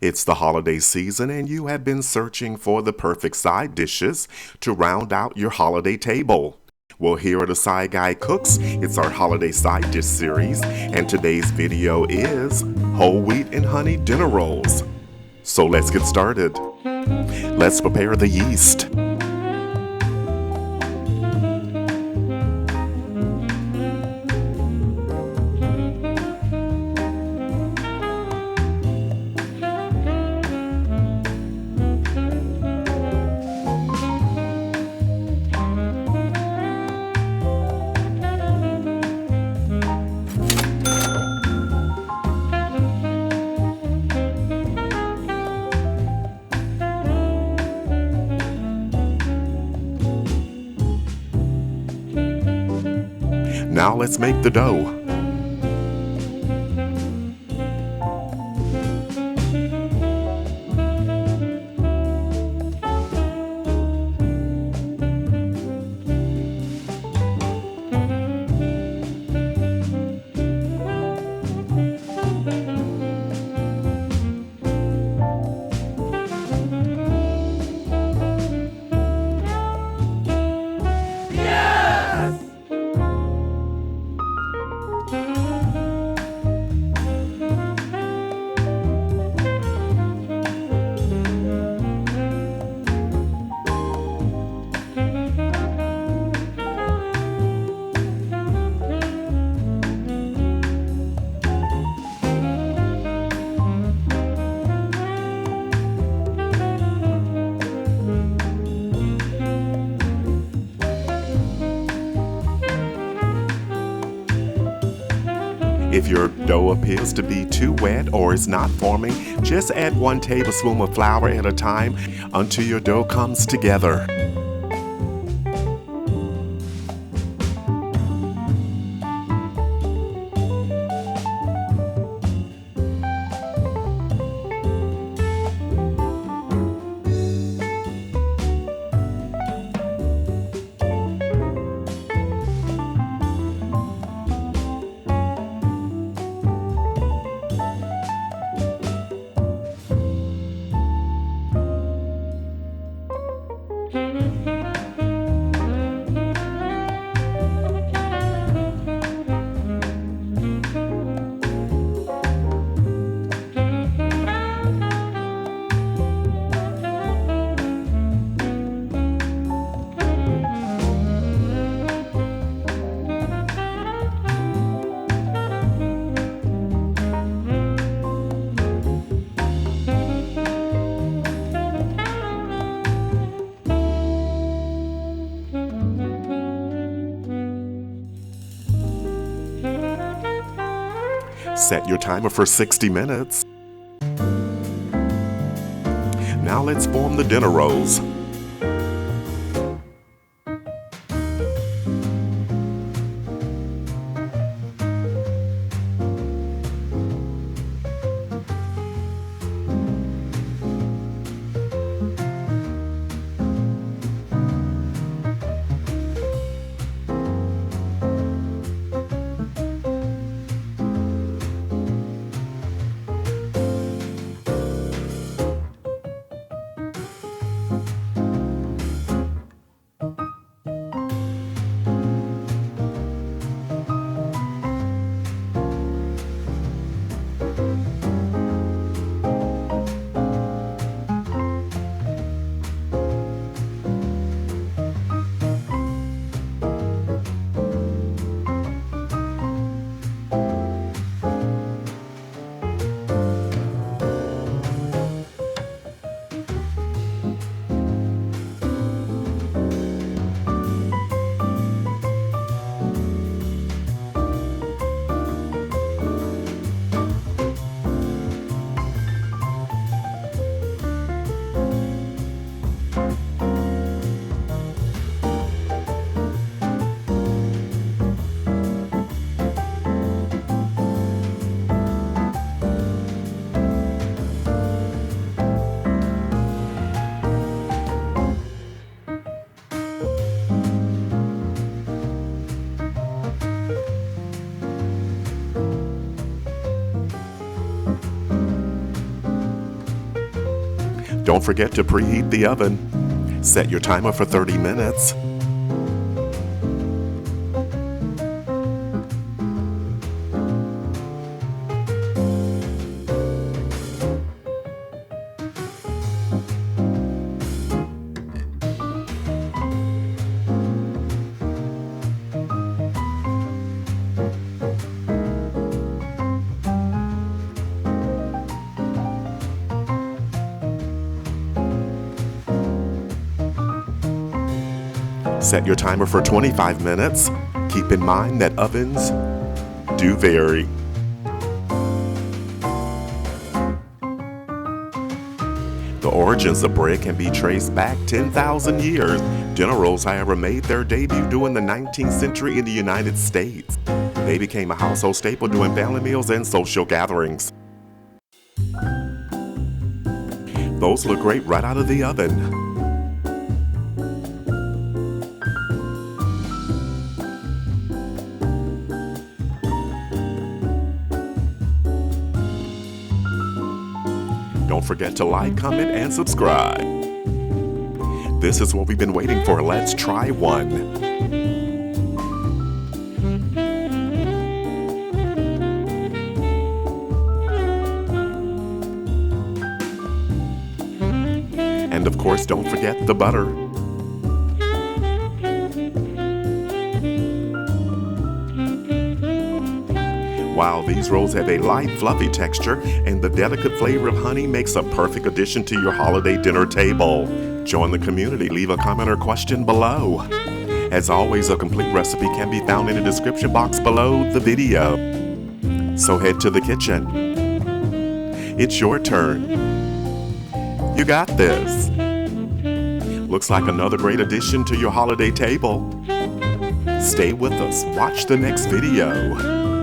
It's the holiday season and you have been searching for the perfect side dishes to round out your holiday table. Well, here at the Side Guy Cooks, it's our holiday side dish series, and today's video is whole wheat and honey dinner rolls. So let's get started. Let's prepare the yeast. Now let's make the dough. If your dough appears to be too wet or is not forming, just add 1 tablespoon of flour at a time until your dough comes together. Set your timer for 60 minutes. Now let's form the dinner rolls. Don't forget to preheat the oven. Set your timer for 30 minutes. Set your timer for 25 minutes. Keep in mind that ovens do vary. The origins of bread can be traced back 10,000 years. Dinner rolls, however, made their debut during the 19th century in the United States. They became a household staple during family meals and social gatherings. Those look great right out of the oven. Don't forget to like, comment, and subscribe. This is what we've been waiting for. Let's try one. And of course, don't forget the butter. Wow, these rolls have a light, fluffy texture, and the delicate flavor of honey makes a perfect addition to your holiday dinner table. Join the community, leave a comment or question below. As always, a complete recipe can be found in the description box below the video. So head to the kitchen. It's your turn. You got this. Looks like another great addition to your holiday table. Stay with us. Watch the next video.